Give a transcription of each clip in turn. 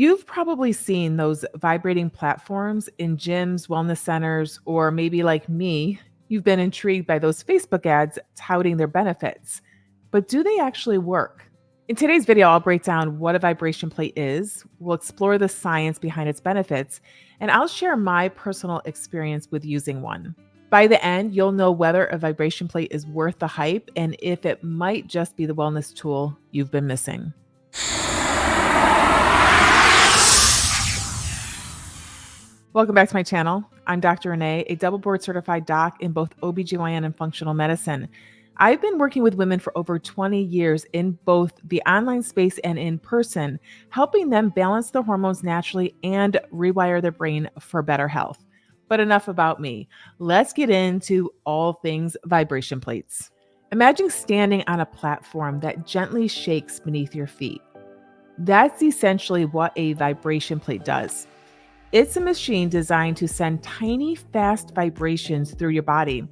You've probably seen those vibrating platforms in gyms, wellness centers, or maybe like me, you've been intrigued by those Facebook ads touting their benefits. But do they actually work? In today's video, I'll break down what a vibration plate is, we'll explore the science behind its benefits, and I'll share my personal experience with using one. By the end, you'll know whether a vibration plate is worth the hype and if it might just be the wellness tool you've been missing. Welcome back to my channel. I'm Dr. Renee, a double board certified doc in both OBGYN and functional medicine. I've been working with women for over 20 years in both the online space and in person, helping them balance their hormones naturally and rewire their brain for better health. But enough about me. Let's get into all things vibration plates. Imagine standing on a platform that gently shakes beneath your feet. That's essentially what a vibration plate does. It's a machine designed to send tiny, fast vibrations through your body,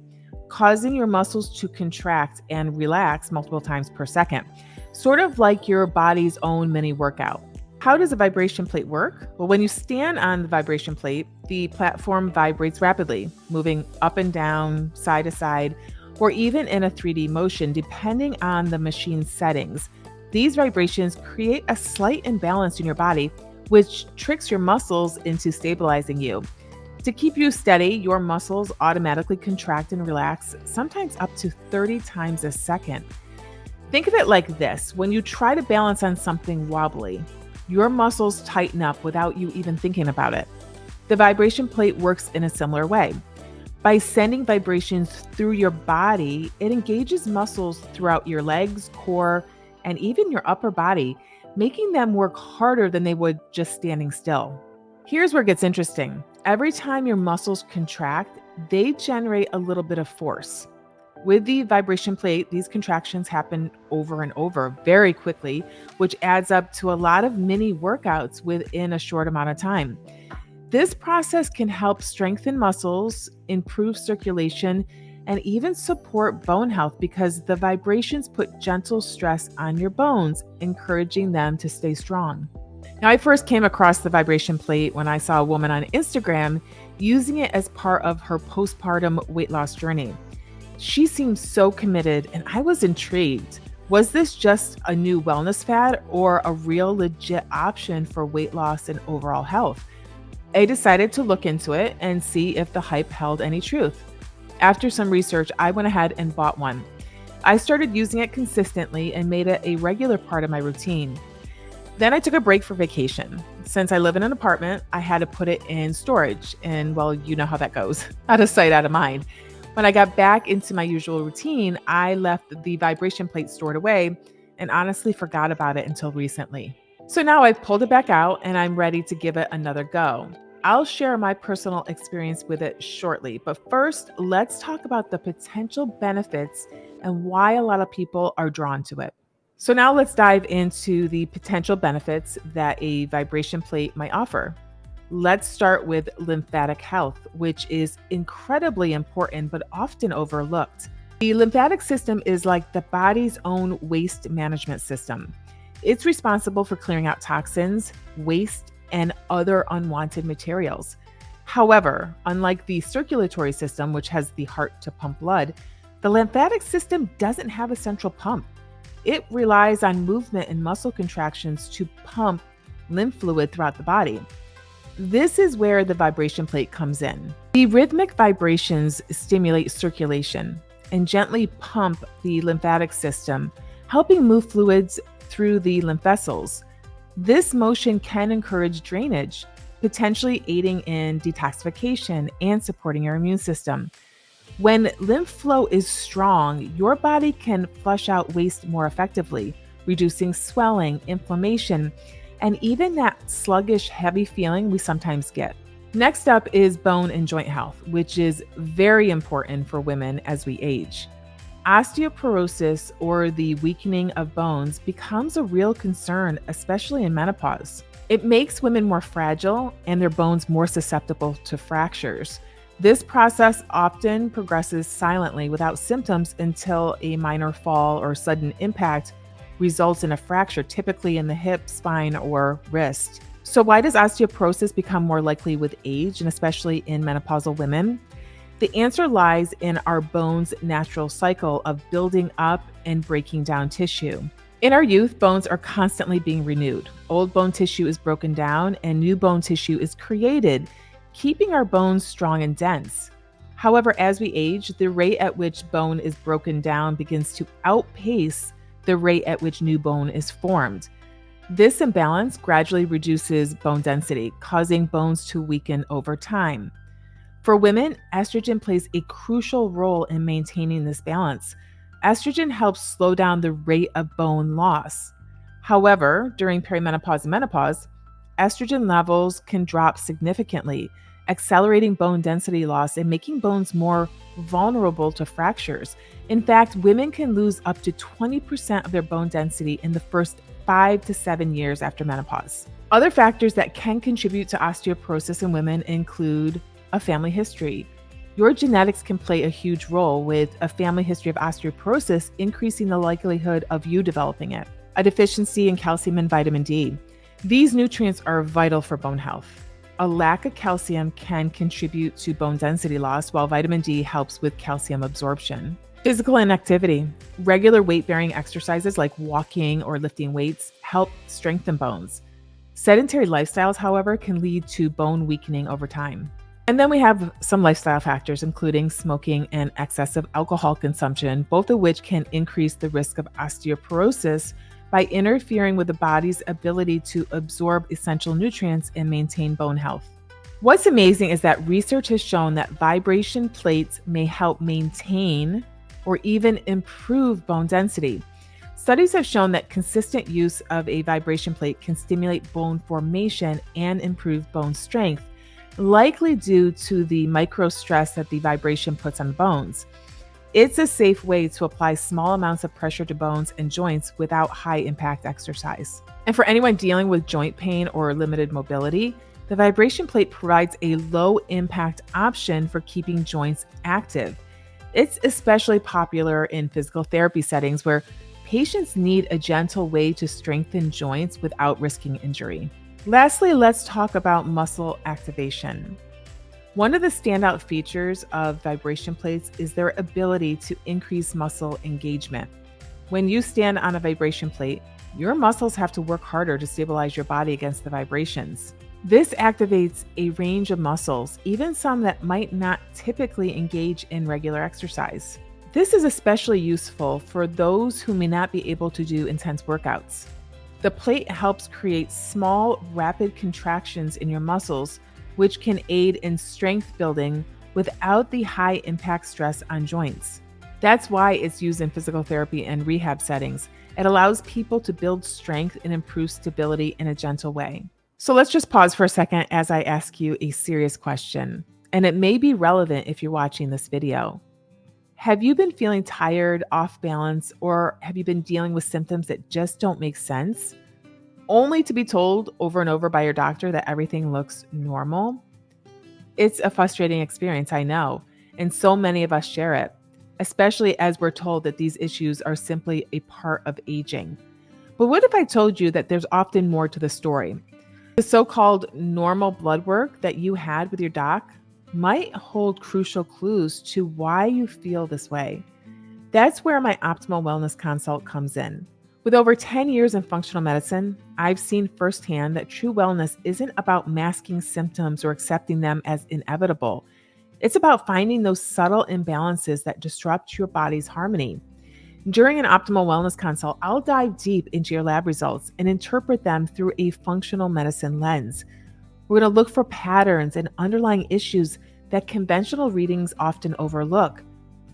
causing your muscles to contract and relax multiple times per second, sort of like your body's own mini workout. How does a vibration plate work? Well, when you stand on the vibration plate, the platform vibrates rapidly, moving up and down, side to side, or even in a 3D motion, depending on the machine's settings. These vibrations create a slight imbalance in your body, which tricks your muscles into stabilizing you. To keep you steady, your muscles automatically contract and relax, sometimes up to 30 times a second. Think of it like this. When you try to balance on something wobbly, your muscles tighten up without you even thinking about it. The vibration plate works in a similar way. By sending vibrations through your body, it engages muscles throughout your legs, core, and even your upper body, making them work harder than they would just standing still. Here's where it gets interesting. Every time your muscles contract, they generate a little bit of force. With the vibration plate, these contractions happen over and over very quickly, which adds up to a lot of mini workouts within a short amount of time. This process can help strengthen muscles, improve circulation, and even support bone health because the vibrations put gentle stress on your bones, encouraging them to stay strong. Now, I first came across the vibration plate when I saw a woman on Instagram using it as part of her postpartum weight loss journey. She seemed so committed, and I was intrigued. Was this just a new wellness fad or a real legit option for weight loss and overall health? I decided to look into it and see if the hype held any truth. After some research, I went ahead and bought one. I started using it consistently and made it a regular part of my routine. Then I took a break for vacation. Since I live in an apartment, I had to put it in storage, and well, you know how that goes. Out of sight, out of mind. When I got back into my usual routine, I left the vibration plate stored away and honestly forgot about it until recently. So now I've pulled it back out and I'm ready to give it another go. I'll share my personal experience with it shortly, but first, let's talk about the potential benefits and why a lot of people are drawn to it. So now let's dive into the potential benefits that a vibration plate might offer. Let's start with lymphatic health, which is incredibly important but often overlooked. The lymphatic system is like the body's own waste management system. It's responsible for clearing out toxins, waste, and other unwanted materials. However, unlike the circulatory system, which has the heart to pump blood, the lymphatic system doesn't have a central pump. It relies on movement and muscle contractions to pump lymph fluid throughout the body. This is where the vibration plate comes in. The rhythmic vibrations stimulate circulation and gently pump the lymphatic system, helping move fluids through the lymph vessels. This motion can encourage drainage, potentially aiding in detoxification and supporting your immune system. When lymph flow is strong, your body can flush out waste more effectively, reducing swelling, inflammation, and even that sluggish, heavy feeling we sometimes get. Next up is bone and joint health, which is very important for women as we age. Osteoporosis, or the weakening of bones, becomes a real concern, especially in menopause. It makes women more fragile and their bones more susceptible to fractures. This process often progresses silently without symptoms until a minor fall or sudden impact results in a fracture, typically in the hip, spine, or wrist. So, why does osteoporosis become more likely with age and especially in menopausal women? The answer lies in our bones' natural cycle of building up and breaking down tissue. In our youth, bones are constantly being renewed. Old bone tissue is broken down and new bone tissue is created, keeping our bones strong and dense. However, as we age, the rate at which bone is broken down begins to outpace the rate at which new bone is formed. This imbalance gradually reduces bone density, causing bones to weaken over time. For women, estrogen plays a crucial role in maintaining this balance. Estrogen helps slow down the rate of bone loss. However, during perimenopause and menopause, estrogen levels can drop significantly, accelerating bone density loss and making bones more vulnerable to fractures. In fact, women can lose up to 20% of their bone density in the first 5 to 7 years after menopause. Other factors that can contribute to osteoporosis in women include a family history. Your genetics can play a huge role, with a family history of osteoporosis increasing the likelihood of you developing it. A deficiency in calcium and vitamin D. These nutrients are vital for bone health. A lack of calcium can contribute to bone density loss, while vitamin D helps with calcium absorption. Physical inactivity. Regular weight-bearing exercises like walking or lifting weights help strengthen bones. Sedentary lifestyles, however, can lead to bone weakening over time. And then we have some lifestyle factors, including smoking and excessive alcohol consumption, both of which can increase the risk of osteoporosis by interfering with the body's ability to absorb essential nutrients and maintain bone health. What's amazing is that research has shown that vibration plates may help maintain or even improve bone density. Studies have shown that consistent use of a vibration plate can stimulate bone formation and improve bone strength, likely due to the micro stress that the vibration puts on bones. It's a safe way to apply small amounts of pressure to bones and joints without high impact exercise. And for anyone dealing with joint pain or limited mobility, the vibration plate provides a low impact option for keeping joints active. It's especially popular in physical therapy settings where patients need a gentle way to strengthen joints without risking injury. Lastly, let's talk about muscle activation. One of the standout features of vibration plates is their ability to increase muscle engagement. When you stand on a vibration plate, your muscles have to work harder to stabilize your body against the vibrations. This activates a range of muscles, even some that might not typically engage in regular exercise. This is especially useful for those who may not be able to do intense workouts. The plate helps create small, rapid contractions in your muscles, which can aid in strength building without the high impact stress on joints. That's why it's used in physical therapy and rehab settings. It allows people to build strength and improve stability in a gentle way. So let's just pause for a second as I ask you a serious question, and it may be relevant if you're watching this video. Have you been feeling tired, off balance, or have you been dealing with symptoms that just don't make sense, only to be told over and over by your doctor that everything looks normal? It's a frustrating experience, I know, and so many of us share it, especially as we're told that these issues are simply a part of aging. But what if I told you that there's often more to the story? The so-called normal blood work that you had with your doc might hold crucial clues to why you feel this way. That's where my Optimal Wellness Consult comes in. With over 10 years in functional medicine, I've seen firsthand that true wellness isn't about masking symptoms or accepting them as inevitable. It's about finding those subtle imbalances that disrupt your body's harmony. During an Optimal Wellness Consult, I'll dive deep into your lab results and interpret them through a functional medicine lens. We're going to look for patterns and underlying issues that conventional readings often overlook.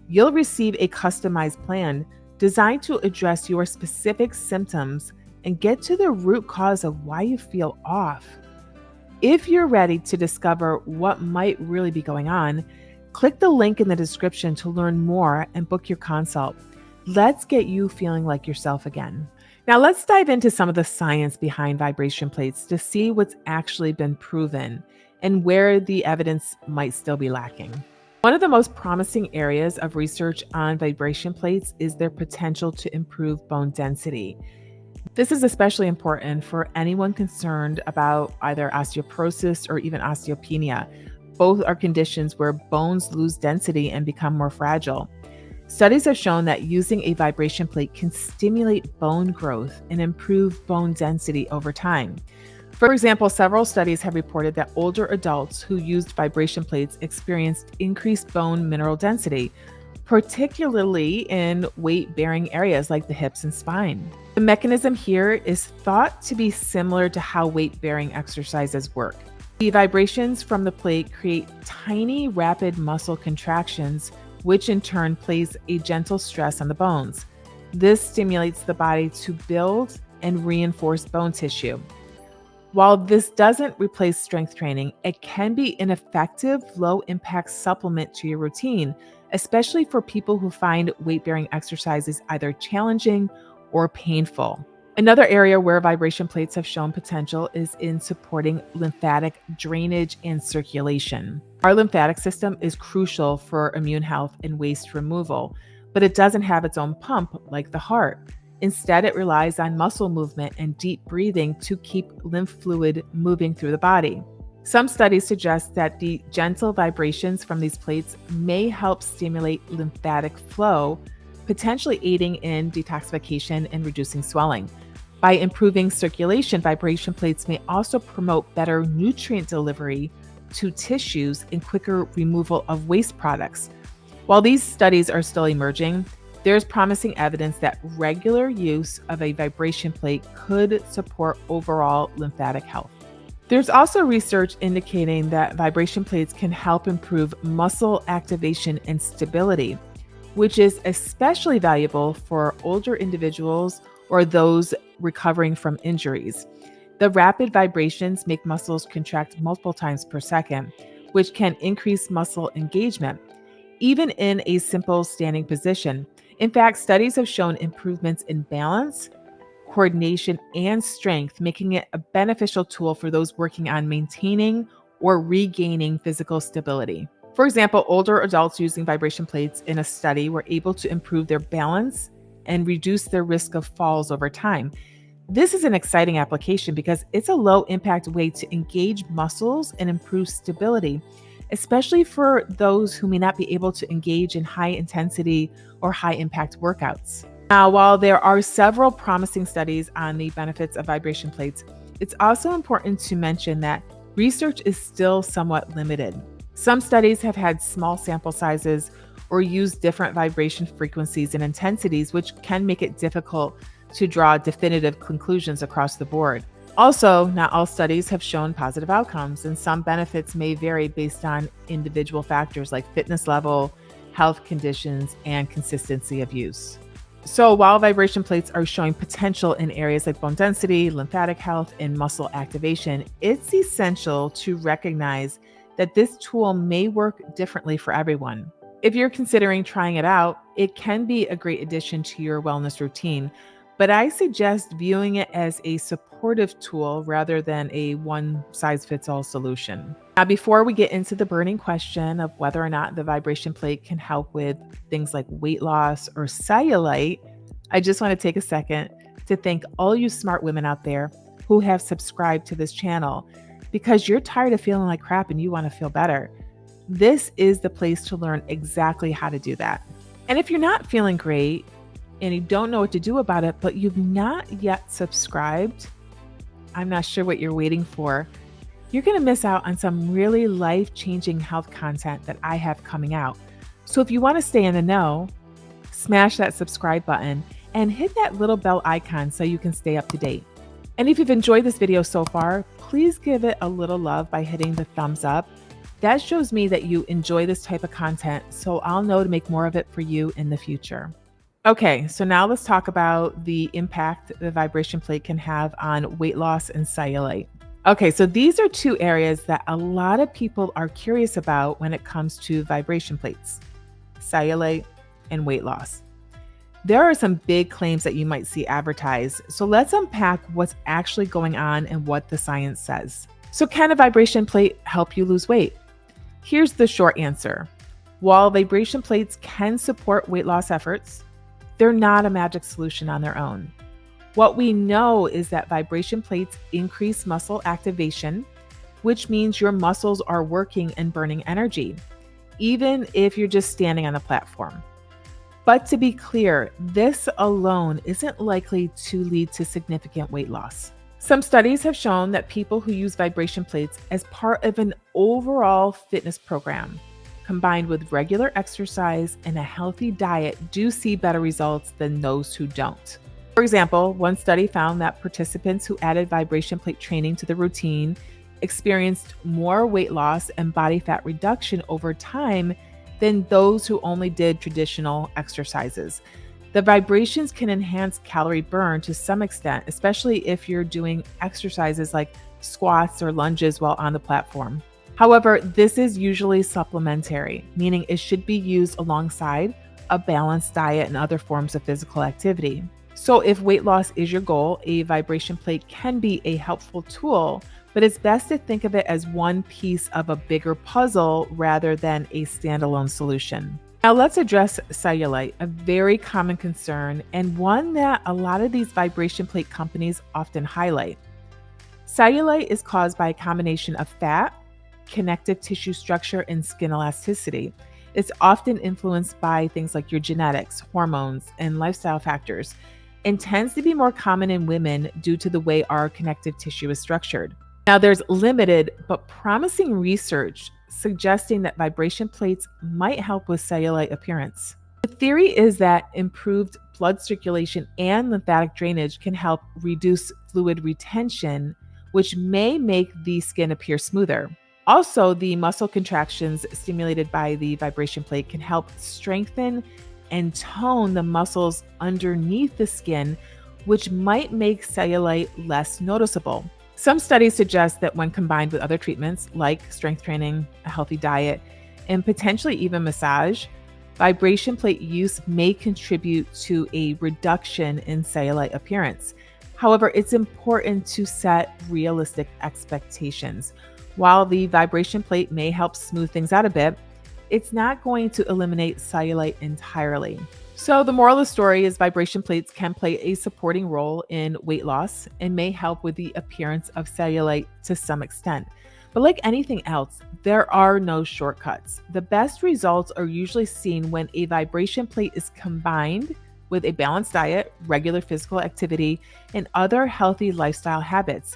You'll receive a customized plan designed to address your specific symptoms and get to the root cause of why you feel off. If you're ready to discover what might really be going on, click the link in the description to learn more and book your consult. Let's get you feeling like yourself again. Now let's dive into some of the science behind vibration plates to see what's actually been proven and where the evidence might still be lacking. One of the most promising areas of research on vibration plates is their potential to improve bone density. This is especially important for anyone concerned about either osteoporosis or even osteopenia. Both are conditions where bones lose density and become more fragile. Studies have shown that using a vibration plate can stimulate bone growth and improve bone density over time. For example, several studies have reported that older adults who used vibration plates experienced increased bone mineral density, particularly in weight-bearing areas like the hips and spine. The mechanism here is thought to be similar to how weight-bearing exercises work. The vibrations from the plate create tiny, rapid muscle contractions, which in turn places a gentle stress on the bones. This stimulates the body to build and reinforce bone tissue. While this doesn't replace strength training, it can be an effective low-impact supplement to your routine, especially for people who find weight-bearing exercises either challenging or painful. Another area where vibration plates have shown potential is in supporting lymphatic drainage and circulation. Our lymphatic system is crucial for immune health and waste removal, but it doesn't have its own pump like the heart. Instead, it relies on muscle movement and deep breathing to keep lymph fluid moving through the body. Some studies suggest that the gentle vibrations from these plates may help stimulate lymphatic flow, potentially aiding in detoxification and reducing swelling. By improving circulation, vibration plates may also promote better nutrient delivery to tissues and quicker removal of waste products. While these studies are still emerging, there's promising evidence that regular use of a vibration plate could support overall lymphatic health. There's also research indicating that vibration plates can help improve muscle activation and stability, which is especially valuable for older individuals or those recovering from injuries. The rapid vibrations make muscles contract multiple times per second, which can increase muscle engagement, even in a simple standing position. In fact, studies have shown improvements in balance, coordination, and strength, making it a beneficial tool for those working on maintaining or regaining physical stability. For example, older adults using vibration plates in a study were able to improve their balance and reduce their risk of falls over time. This is an exciting application because it's a low-impact way to engage muscles and improve stability, especially for those who may not be able to engage in high-intensity or high-impact workouts. Now, while there are several promising studies on the benefits of vibration plates, it's also important to mention that research is still somewhat limited. Some studies have had small sample sizes or use different vibration frequencies and intensities, which can make it difficult to draw definitive conclusions across the board. Also, not all studies have shown positive outcomes, and some benefits may vary based on individual factors like fitness level, health conditions, and consistency of use. So while vibration plates are showing potential in areas like bone density, lymphatic health, and muscle activation, it's essential to recognize that this tool may work differently for everyone. If you're considering trying it out, it can be a great addition to your wellness routine, but I suggest viewing it as a supportive tool rather than a one-size-fits-all solution. Now, before we get into the burning question of whether or not the vibration plate can help with things like weight loss or cellulite, I just want to take a second to thank all you smart women out there who have subscribed to this channel because you're tired of feeling like crap and you want to feel better. This is the place to learn exactly how to do that. And if you're not feeling great and you don't know what to do about it, but you've not yet subscribed, I'm not sure what you're waiting for. You're going to miss out on some really life-changing health content that I have coming out. So if you want to stay in the know, smash that subscribe button and hit that little bell icon so you can stay up to date. And if you've enjoyed this video so far, please give it a little love by hitting the thumbs up. That shows me that you enjoy this type of content, so I'll know to make more of it for you in the future. Okay, so now let's talk about the impact the vibration plate can have on weight loss and cellulite. Okay, so these are two areas that a lot of people are curious about when it comes to vibration plates, cellulite and weight loss. There are some big claims that you might see advertised, so let's unpack what's actually going on and what the science says. So can a vibration plate help you lose weight? Here's the short answer. While vibration plates can support weight loss efforts, they're not a magic solution on their own. What we know is that vibration plates increase muscle activation, which means your muscles are working and burning energy, even if you're just standing on the platform. But to be clear, this alone isn't likely to lead to significant weight loss. Some studies have shown that people who use vibration plates as part of an overall fitness program, combined with regular exercise and a healthy diet, do see better results than those who don't. For example, one study found that participants who added vibration plate training to the routine experienced more weight loss and body fat reduction over time than those who only did traditional exercises. The vibrations can enhance calorie burn to some extent, especially if you're doing exercises like squats or lunges while on the platform. However, this is usually supplementary, meaning it should be used alongside a balanced diet and other forms of physical activity. So, if weight loss is your goal, a vibration plate can be a helpful tool, but it's best to think of it as one piece of a bigger puzzle rather than a standalone solution. Now, let's address cellulite, a very common concern and one that a lot of these vibration plate companies often highlight. Cellulite is caused by a combination of fat, connective tissue structure, and skin elasticity. It's often influenced by things like your genetics, hormones, and lifestyle factors, and tends to be more common in women due to the way our connective tissue is structured. Now, there's limited but promising research suggesting that vibration plates might help with cellulite appearance. The theory is that improved blood circulation and lymphatic drainage can help reduce fluid retention, which may make the skin appear smoother. Also, the muscle contractions stimulated by the vibration plate can help strengthen and tone the muscles underneath the skin, which might make cellulite less noticeable. Some studies suggest that when combined with other treatments like strength training, a healthy diet, and potentially even massage, vibration plate use may contribute to a reduction in cellulite appearance. However, it's important to set realistic expectations. While the vibration plate may help smooth things out a bit, it's not going to eliminate cellulite entirely. So the moral of the story is vibration plates can play a supporting role in weight loss and may help with the appearance of cellulite to some extent. But like anything else, there are no shortcuts. The best results are usually seen when a vibration plate is combined with a balanced diet, regular physical activity, and other healthy lifestyle habits.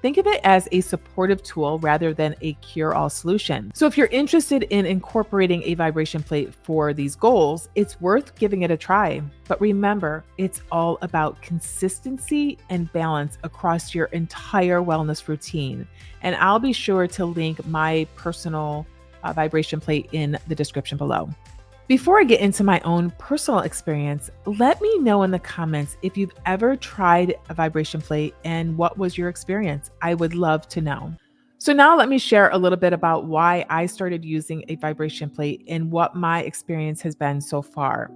Think of it as a supportive tool rather than a cure-all solution. So if you're interested in incorporating a vibration plate for these goals, it's worth giving it a try. But remember, it's all about consistency and balance across your entire wellness routine. And I'll be sure to link my personal vibration plate in the description below. Before I get into my own personal experience, let me know in the comments if you've ever tried a vibration plate and what was your experience. I would love to know. So now let me share a little bit about why I started using a vibration plate and what my experience has been so far.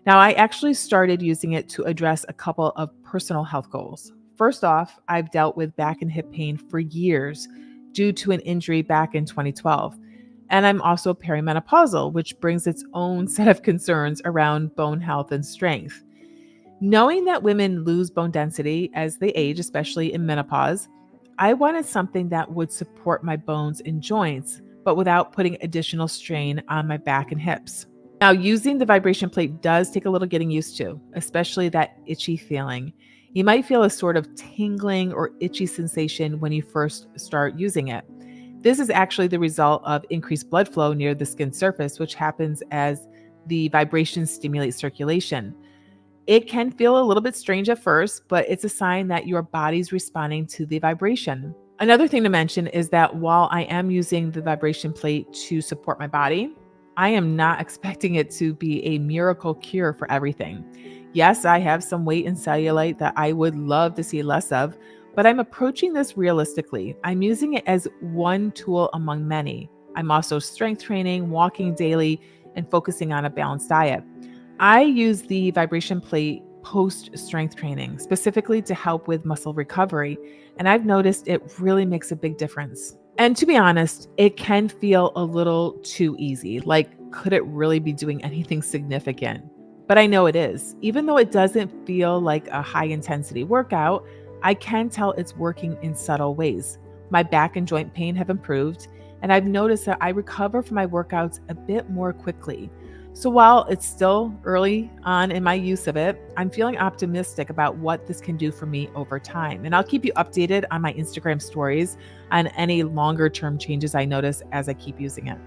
Now, I actually started using it to address a couple of personal health goals. First off, I've dealt with back and hip pain for years due to an injury back in 2012. And I'm also perimenopausal, which brings its own set of concerns around bone health and strength. Knowing that women lose bone density as they age, especially in menopause, I wanted something that would support my bones and joints, but without putting additional strain on my back and hips. Now, using the vibration plate does take a little getting used to, especially that itchy feeling. You might feel a sort of tingling or itchy sensation when you first start using it. This is actually the result of increased blood flow near the skin surface, which happens as the vibrations stimulate circulation. It can feel a little bit strange at first, but it's a sign that your body's responding to the vibration. Another thing to mention is that while I am using the vibration plate to support my body, I am not expecting it to be a miracle cure for everything. Yes, I have some weight and cellulite that I would love to see less of, but I'm approaching this realistically. I'm using it as one tool among many. I'm also strength training, walking daily, and focusing on a balanced diet. I use the vibration plate post strength training, specifically to help with muscle recovery, and I've noticed it really makes a big difference. And to be honest, it can feel a little too easy. Like, could it really be doing anything significant? but I know it is. Even though it doesn't feel like a high intensity workout, I can tell it's working in subtle ways. My back and joint pain have improved, and I've noticed that I recover from my workouts a bit more quickly. So while it's still early on in my use of it, I'm feeling optimistic about what this can do for me over time. And I'll keep you updated on my Instagram stories on any longer term changes I notice as I keep using it.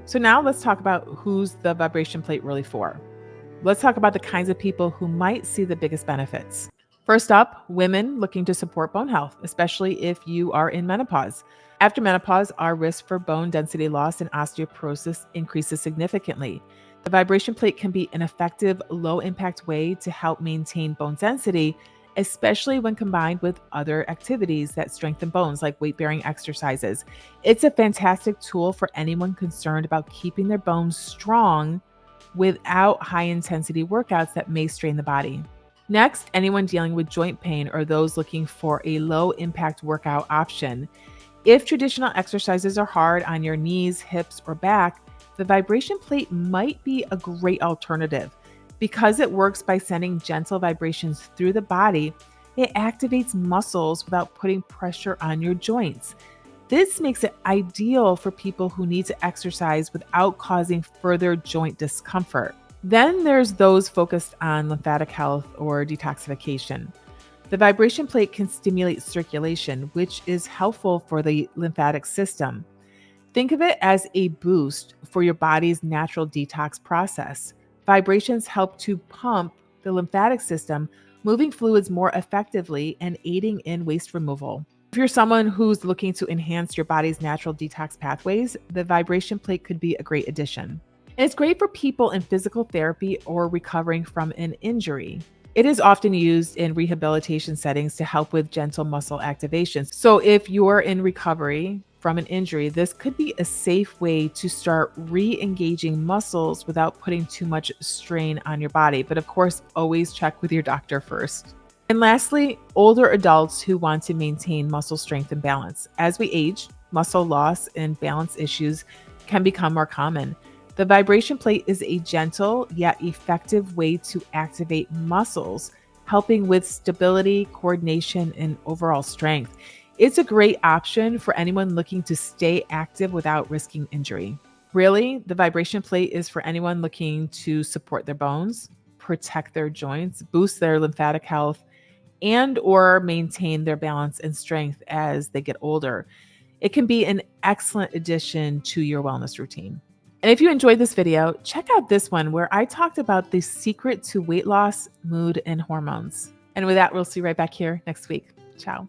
So now let's talk about who's the vibration plate really for. Let's talk about the kinds of people who might see the biggest benefits. First up, women looking to support bone health, especially if you are in menopause. After menopause, our risk for bone density loss and osteoporosis increases significantly. The vibration plate can be an effective, low impact way to help maintain bone density, especially when combined with other activities that strengthen bones, like weight bearing exercises. It's a fantastic tool for anyone concerned about keeping their bones strong without high intensity workouts that may strain the body. Next, anyone dealing with joint pain or those looking for a low impact workout option. If traditional exercises are hard on your knees, hips, or back, the vibration plate might be a great alternative. Because it works by sending gentle vibrations through the body, it activates muscles without putting pressure on your joints. This makes it ideal for people who need to exercise without causing further joint discomfort. Then there's those focused on lymphatic health or detoxification. The vibration plate can stimulate circulation, which is helpful for the lymphatic system. Think of it as a boost for your body's natural detox process. Vibrations help to pump the lymphatic system, moving fluids more effectively and aiding in waste removal. If you're someone who's looking to enhance your body's natural detox pathways, the vibration plate could be a great addition. And it's great for people in physical therapy or recovering from an injury. It is often used in rehabilitation settings to help with gentle muscle activations. So, if you're in recovery from an injury, this could be a safe way to start re engaging muscles without putting too much strain on your body. But of course, always check with your doctor first. And lastly, older adults who want to maintain muscle strength and balance. As we age, muscle loss and balance issues can become more common. The vibration plate is a gentle yet effective way to activate muscles, helping with stability, coordination, and overall strength. It's a great option for anyone looking to stay active without risking injury. Really, the vibration plate is for anyone looking to support their bones, protect their joints, boost their lymphatic health, and or maintain their balance and strength as they get older. It can be an excellent addition to your wellness routine. And if you enjoyed this video, check out this one where I talked about the secret to weight loss, mood, and hormones. And with that, we'll see you right back here next week. Ciao.